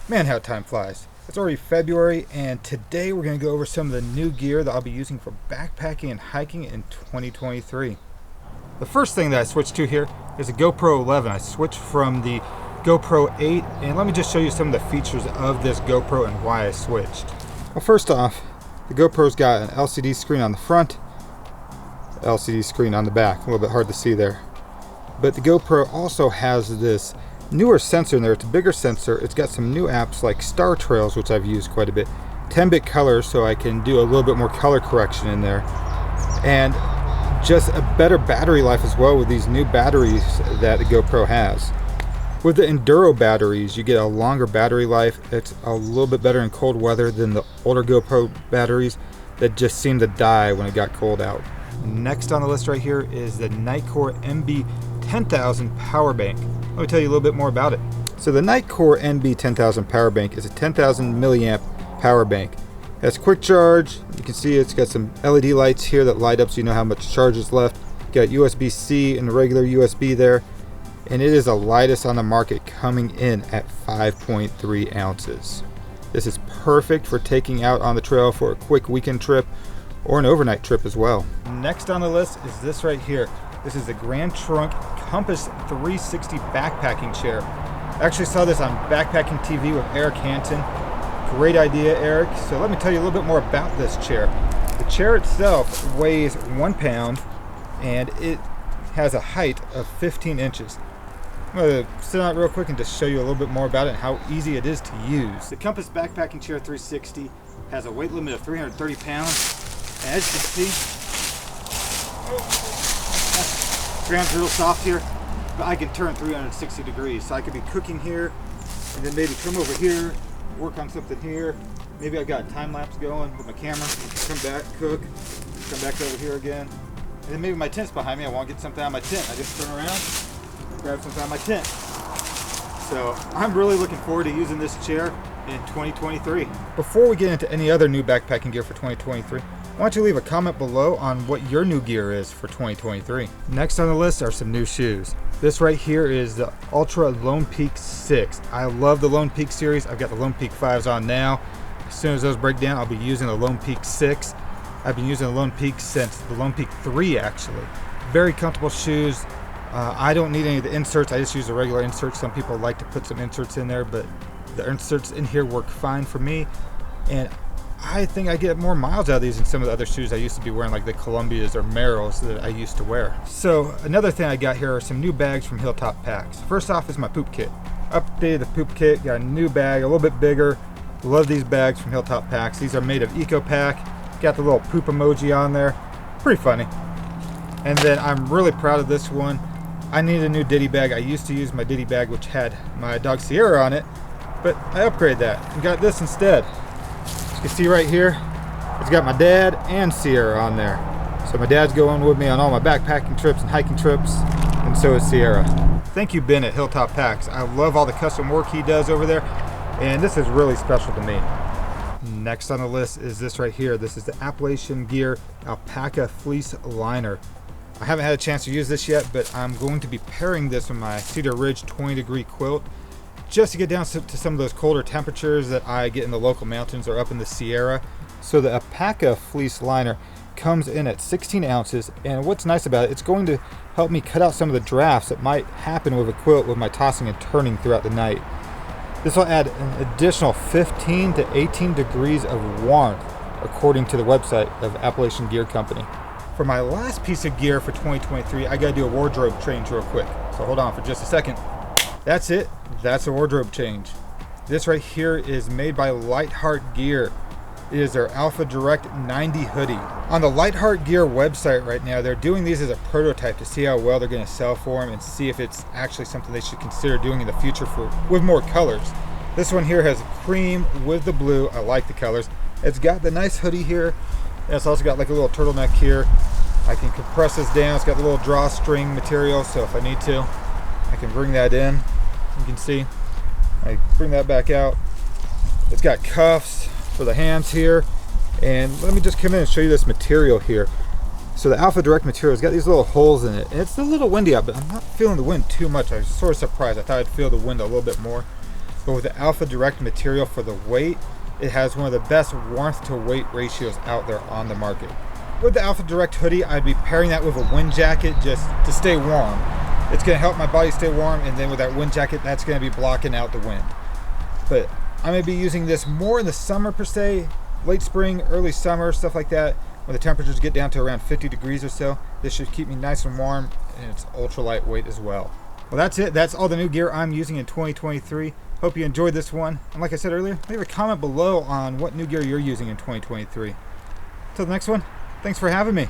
Man, how time flies. It's already February, and today we're going to go over some of the new gear that I'll be using for backpacking and hiking in 2023. The first thing that I switched to here is a GoPro 11. I switched from the GoPro 8, and let me just show you some of the features of this GoPro and why I switched. Well, first off, the GoPro's got an LCD screen on the front, LCD screen on the back. A little bit hard to see there. But the GoPro also has this newer sensor in there. It's a bigger sensor. It's got some new apps like Star Trails, which I've used quite a bit. 10-bit color, so I can do a little bit more color correction in there. And just a better battery life as well with these new batteries that the GoPro has. With the Enduro batteries, you get a longer battery life. It's a little bit better in cold weather than the older GoPro batteries that just seem to die when it got cold out. Next on the list right here is the Nitecore MB 10,000 power bank. Let me tell you a little bit more about it. So the Nitecore NB 10,000 power bank is a 10,000 milliamp power bank. It has quick charge. You can see it's got some LED lights here that light up so you know how much charge is left. Got USB-C and regular USB there. And it is the lightest on the market, coming in at 5.3 ounces. This is perfect for taking out on the trail for a quick weekend trip or an overnight trip as well. Next on the list is this right here. This is the Grand Trunk Compass 360 backpacking chair. I actually saw this on Backpacking TV with Eric Hansen. Great idea, Eric. So let me tell you a little bit more about this chair. The chair itself weighs 1 pound and it has a height of 15 inches. I'm going to sit on it real quick and just show you a little bit more about it and how easy it is to use. The Compass Backpacking Chair 360 has a weight limit of 330 pounds. And as you can see, ground's real soft here, but I can turn 360 degrees. So I could be cooking here, and then maybe come over here, work on something here. Maybe I've got a time lapse going with my camera. Come back, cook, come back over here again. And then maybe my tent's behind me. I want to get something out of my tent. I just turn around, grab something out of my tent. So I'm really looking forward to using this chair in 2023. Before we get into any other new backpacking gear for 2023, why don't you leave a comment below on what your new gear is for 2023. Next on the list are some new shoes. This right here is the Ultra Lone Peak 6. I love the Lone Peak series. I've got the Lone Peak 5s on now. As soon as those break down, I'll be using the Lone Peak 6. I've been using the Lone Peak since the Lone Peak 3 actually. Very comfortable shoes. I don't need any of the inserts. I just use the regular inserts. Some people like to put some inserts in there, but the inserts in here work fine for me. And I think I get more miles out of these than some of the other shoes I used to be wearing, like the Columbias or Merrells that I used to wear. So another thing I got here are some new bags from Hilltop Packs. First off is my poop kit. Updated the poop kit, got a new bag, a little bit bigger. Love these bags from Hilltop Packs. These are made of Eco Pack. Got the little poop emoji on there. Pretty funny. And then I'm really proud of this one. I need a new Diddy bag. I used to use my Diddy bag, which had my dog Sierra on it, but I upgraded that and got this instead. You can see right here, it's got my dad and Sierra on there. So my dad's going with me on all my backpacking trips and hiking trips, and so is Sierra. Thank you, Ben at Hilltop Packs. I love all the custom work he does over there, and this is really special to me. Next on the list is this right here. This is the Appalachian Gear Alpaca Fleece Liner. I haven't had a chance to use this yet, but I'm going to be pairing this with my Cedar Ridge 20-degree quilt just to get down to some of those colder temperatures that I get in the local mountains or up in the Sierra. So the Alpaca Fleece Liner comes in at 16 ounces, and what's nice about it, it's going to help me cut out some of the drafts that might happen with a quilt with my tossing and turning throughout the night. This will add an additional 15 to 18 degrees of warmth, according to the website of Appalachian Gear Company. For my last piece of gear for 2023, I gotta do a wardrobe change real quick. So hold on for just a second. That's it. That's a wardrobe change. This right here is made by Lightheart Gear. It is their Alpha Direct 90 hoodie. On the Lightheart Gear website right now, they're doing these as a prototype to see how well they're gonna sell for them and see if it's actually something they should consider doing in the future with more colors. This one here has cream with the blue. I like the colors. It's got the nice hoodie here. And it's also got like a little turtleneck here. I can compress this down. It's got the little drawstring material, so if I need to, I can bring that in. You can see, I bring that back out. It's got cuffs for the hands here. And let me just come in and show you this material here. So the Alpha Direct material has got these little holes in it. And it's a little windy out, but I'm not feeling the wind too much. I was sort of surprised. I thought I'd feel the wind a little bit more. but with the Alpha Direct material for the weight, it has one of the best warmth to weight ratios out there on the market. With the Alpha Direct hoodie, I'd be pairing that with a wind jacket just to stay warm. It's going to help my body stay warm, and then with that wind jacket, that's going to be blocking out the wind. But I'm going to be using this more in the summer per se, late spring, early summer, stuff like that. When the temperatures get down to around 50 degrees or so, this should keep me nice and warm, and it's ultra lightweight as well. Well, that's it. That's all the new gear I'm using in 2023. Hope you enjoyed this one. And like I said earlier, leave a comment below on what new gear you're using in 2023. Till the next one, thanks for having me.